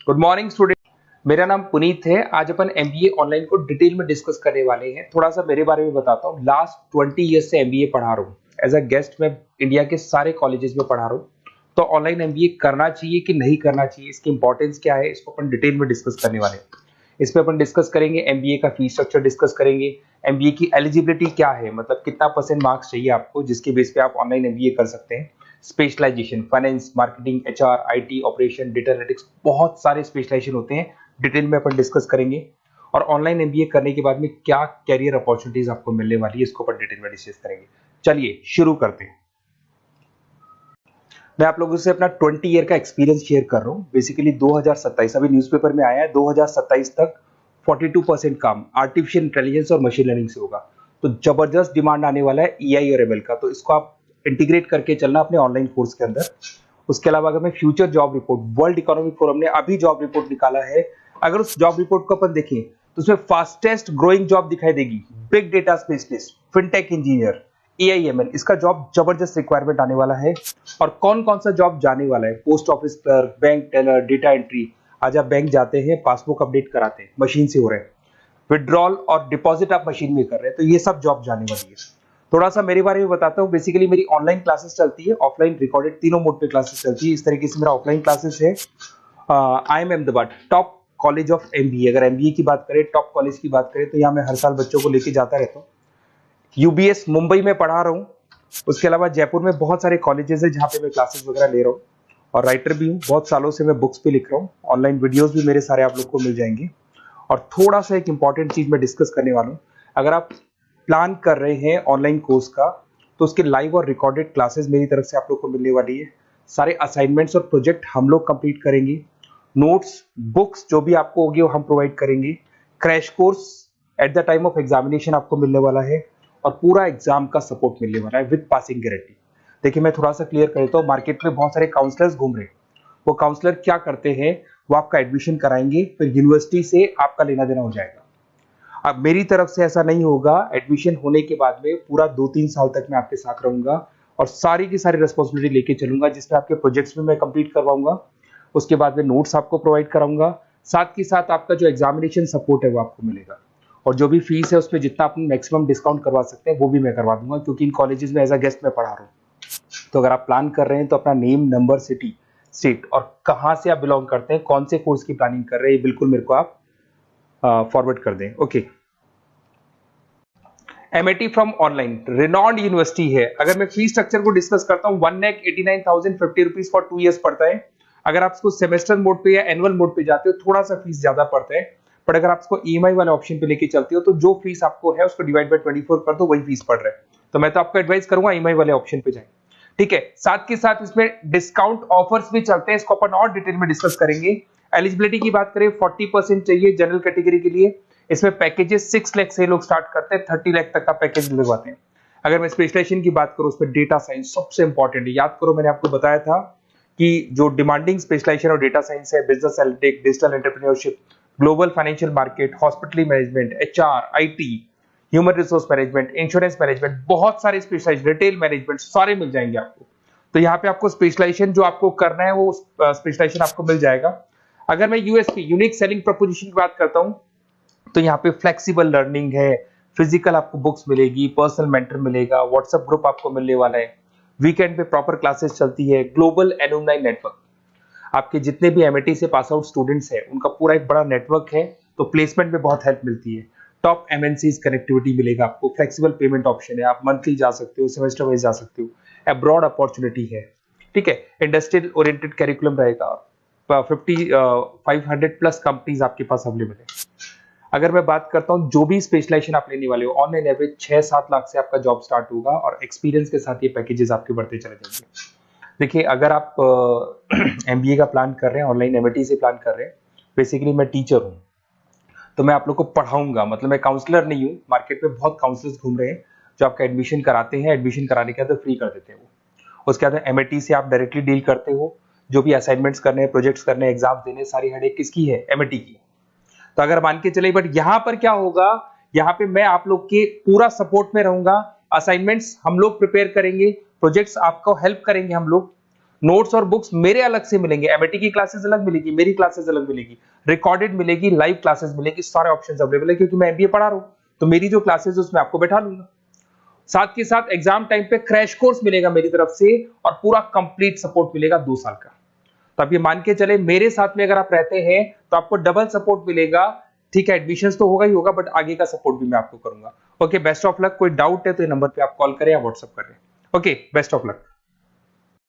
Good morning student. मेरा नाम पुनीत है। आज अपन एमबीए ऑनलाइन को डिटेल में डिस्कस करने वाले हैं। थोड़ा सा मेरे बारे में बताता हूँ। लास्ट 20 ईयर्स से एमबीए पढ़ा रहा हूँ। एज अ गेस्ट मैं इंडिया के सारे कॉलेजेस में पढ़ा रहा हूँ। तो ऑनलाइन एमबीए करना चाहिए कि नहीं करना चाहिए, इसकी इंपॉर्टेंस क्या है, इसको अपन डिटेल में डिस्कस करने वाले हैं। इसमें अपन डिस्कस करेंगे एमबीए का फीस स्ट्रक्चर डिस्कस करेंगे, एमबीए की एलिजिबिलिटी क्या है, मतलब कितना परसेंट मार्क्स चाहिए आपको जिसके बेस पे आप ऑनलाइन एमबीए कर सकते हैं। Specialisation, finance, marketing, HR, IT, operation, data analytics, बहुत सारे स्पेशलाइजेशन होते हैं। डिटेल में अपन डिस्कस करेंगे। और ऑनलाइन एमबीए करने के बाद में क्या कैरियर अपॉर्चुनिटीज आपको मिलने वाली है, इसको अपन डिटेल में डिस्कस करेंगे। चलिए शुरू करते हैं। मैं आप लोगों से अपना 20 ईयर का एक्सपीरियंस शेयर कर रहा हूँ। बेसिकली 2027 अभी न्यूज़पेपर में आया है, 2027 तक 42% काम आर्टिफिशियल इंटेलिजेंस और मशीन लर्निंग से होगा। तो जबरदस्त डिमांड आने वाला है ईआई और एमएल का, तो इसको आप इंटीग्रेट करके चलना अपने ऑनलाइन कोर्स के अंदर। उसके अलावा अगर मैं future job report, world economic forum ने अभी जॉब रिपोर्ट निकाला है, अगर उस जॉब रिपोर्ट को अपन देखें तो उसमें फास्टेस्ट ग्रोइंग जॉब दिखाई देगी big data specialist, fintech engineer, AIML, इसका जॉब जबरदस्त रिक्वायरमेंट आने वाला है। और कौन कौन सा जॉब जाने वाला है, post office clerk, bank teller, data entry. आज आप बैंक जाते हैं, पासबुक अपडेट कराते हैं, मशीन से हो रहे हैं। विड्रॉल और डिपॉजिट आप मशीन में कर रहे हैं, तो ये सब जॉब जाने वाली है। थोड़ा सा मेरे बारे में बताता हूँ। बेसिकली मेरी ऑनलाइन क्लासेस चलती है, ऑफलाइन रिकॉर्डेड, तीनों मोड पे क्लासेस चलती है। इस तरीके से मेरा ऑफलाइन क्लासेस है। I am Ahmedabad top college of MBA. अगर एमबीए की बात करें, टॉप कॉलेज की बात करें, तो यहाँ मैं हर साल बच्चों को लेके जाता रहता हूँ। यूबीएस मुंबई में पढ़ा रहा हूँ। उसके अलावा जयपुर में बहुत सारे कॉलेजेस है जहाँ पे मैं क्लासेस वगैरह ले रहा हूँ। और राइटर भी हूँ, बहुत सालों से मैं बुक्स पे लिख रहा हूँ। ऑनलाइन वीडियोस भी मेरे सारे आप लोग को मिल जाएंगे। और थोड़ा सा एक इंपॉर्टेंट चीज मैं डिस्कस करने वाला हूँ। अगर आप प्लान कर रहे हैं ऑनलाइन कोर्स का, तो उसके लाइव और रिकॉर्डेड क्लासेस मेरी तरफ से आप लोग को मिलने वाली है। सारे असाइनमेंट्स और प्रोजेक्ट हम लोग कंप्लीट करेंगे। नोट्स, बुक्स जो भी आपको होगी वो हम प्रोवाइड करेंगे। Crash course at the time of examination आपको मिलने वाला है। और पूरा एग्जाम का सपोर्ट मिलने वाला है विद पासिंग गारंटी। देखिए मैं थोड़ा सा क्लियर कर देता हूँ। मार्केट में बहुत सारे काउंसलर्स घूम रहे हैं। वो काउंसलर क्या करते हैं, वो आपका एडमिशन कराएंगे, फिर यूनिवर्सिटी से आपका लेना देना हो जाएगा। अब मेरी तरफ से ऐसा नहीं होगा। एडमिशन होने के बाद में पूरा 2-3 साल तक मैं आपके साथ रहूंगा और सारी की सारी रिस्पॉन्सिबिलिटी लेके चलूंगा, जिसमें आपके प्रोजेक्ट्स में मैं कंप्लीट करवाऊंगा। उसके बाद में नोट्स आपको प्रोवाइड कराऊंगा। साथ के साथ आपका जो एग्जामिनेशन सपोर्ट है वो आपको मिलेगा। और जो भी फीस है उस पर जितना आप मैक्सिमम डिस्काउंट करवा सकते हैं वो भी मैं करवा दूंगा, क्योंकि इन कॉलेजेस में एज अ गेस्ट मैं पढ़ा रहा हूँ। तो अगर आप प्लान कर रहे हैं तो अपना नेम, नंबर, सिटी, स्टेट और कहाँ से आप बिलोंग करते हैं, कौन से कोर्स की प्लानिंग कर रहे हैं, बिल्कुल मेरे को आप फॉरवर्ड कर दें। Okay. MIT from online renowned university है। अगर मैं फीस स्ट्रक्चर को डिस्कस करता हूँ, 1,89,050 रुपीज फॉर 2 ईयर्स पड़ता है। अगर आप इसको सेमेस्टर मोड पे या एनुअल मोड पे जाते हो, थोड़ा सा फीस ज्यादा पड़ता है। पर अगर आप इसको ईएमआई वाले ऑप्शन पे लेके चलते हो, तो जो फीस आपको है उसको डिवाइड बाय 24 कर दो, वही फीस पड़ रहा है। तो मैं तो आपको एडवाइस करूंगा ईएमआई वाले ऑप्शन पे जाएं। ठीक है। साथ के साथ इसमें डिस्काउंट ऑफर्स भी चलते हैं, इसको अपन और डिटेल में डिस्कस करेंगे। एलिजिबिलिटी की बात करें, 40% चाहिए जनरल कैटेगरी के लिए। इसमें पैकेजेस 6 लाख से लोग स्टार्ट करते हैं, 30 लाख तक का पैकेज लगवाते हैं। अगर मैं स्पेशलाइजेशन की बात करूं, उसमें डेटा साइंस सबसे इंपॉर्टेंट है। याद करो मैंने आपको बताया था कि जो डिमांडिंग स्पेशलाइजेशन और डेटा साइंस है, business analytics, digital entrepreneurship, global financial market, hospital management, HR, IT, human resource management, insurance management, बहुत सारे स्पेशलाइजेशन, रिटेल मैनेजमेंट, सारे मिल जाएंगे आपको। तो यहाँ पे आपको स्पेशलाइजेशन जो आपको करना है वो स्पेशलाइजेशन आपको मिल जाएगा। अगर मैं यूएसपी, यूनिक सेलिंग प्रोपोजिशन की बात करता हूँ, तो यहाँ पे फ्लेक्सिबल लर्निंग है, फिजिकल आपको बुक्स मिलेगी, पर्सनल मेंटर मिलेगा, व्हाट्सएप ग्रुप आपको मिलने वाला है, वीकेंड पे प्रॉपर क्लासेस चलती है, ग्लोबल एलुमनाई नेटवर्क। आपके जितने भी एमआईटी से पास आउट स्टूडेंट्स हैं उनका पूरा एक बड़ा नेटवर्क है, तो प्लेसमेंट में बहुत हेल्प मिलती है। टॉप एमएनसीज कनेक्टिविटी मिलेगा आपको, फ्लेक्सिबल पेमेंट ऑप्शन है, आप मंथली जा सकते हो, सेमेस्टर वाइज जा सकते हो, अब्रॉड अपॉर्चुनिटी है। ठीक है। इंडस्ट्रियल ओरिएंटेड करिकुलम रहेगा। 500 प्लस कंपनीज आपके पास अवेलेबल है। अगर मैं बात करता हूं जो भी स्पेशलाइजेशन आप लेने वाले हो, ऑनलाइन एवरेज 6-7 लाख से आपका जॉब स्टार्ट होगा और एक्सपीरियंस के साथ ये पैकेजेस आपके बढ़ते चले जाएंगे। देखिए अगर आप एमबीए का प्लान कर रहे हैं, ऑनलाइन एमआईटी से प्लान कर रहे हैं, बेसिकली मैं टीचर हूं, तो मैं आप लोग को पढ़ाऊंगा, मतलब मैं काउंसलर नहीं हूं। मार्केट में बहुत काउंसलर्स घूम रहे हैं जो आपका एडमिशन कराते हैं, एडमिशन कराने के बाद फ्री कर देते हैं वो। उसके बाद एमआईटी से आप डायरेक्टली डील करते हो। जो भी असाइनमेंट्स करने हैं, प्रोजेक्ट्स करने हैं, एग्जाम देने, सारी हेडेक किसकी है, एमआईटी की। तो अगर मान के चले, बट यहाँ पर क्या होगा, यहाँ पे मैं आप लोग के पूरा सपोर्ट में रहूंगा। असाइनमेंट्स हम लोग प्रिपेयर करेंगे, प्रोजेक्ट्स आपको हेल्प करेंगे हम लोग। नोट्स और बुक्स मेरे अलग से मिलेंगे, एमएटी की क्लासेस अलग मिलेगी, मेरी क्लासेस अलग मिलेगी, रिकॉर्डेड मिलेगी, लाइव क्लासेस मिलेगी, सारे ऑप्शंस अवेलेबल है क्योंकि मैं एमबीए पढ़ा रहा हूं, तो मेरी जो क्लासेस है उसमें आपको बैठा लूंगा। साथ के साथ एग्जाम टाइम पे क्रैश कोर्स मिलेगा मेरी तरफ से और पूरा कंप्लीट सपोर्ट मिलेगा 2 साल का। तो आप ये मान के चले मेरे साथ में अगर आप रहते हैं तो आपको डबल सपोर्ट मिलेगा। ठीक है, एडमिशंस तो होगा ही होगा, बट आगे का सपोर्ट भी मैं आपको करूंगा। Okay, best of luck. कोई डाउट है तो ये नंबर पे आप कॉल करें या व्हाट्सएप करें। Okay, best of luck.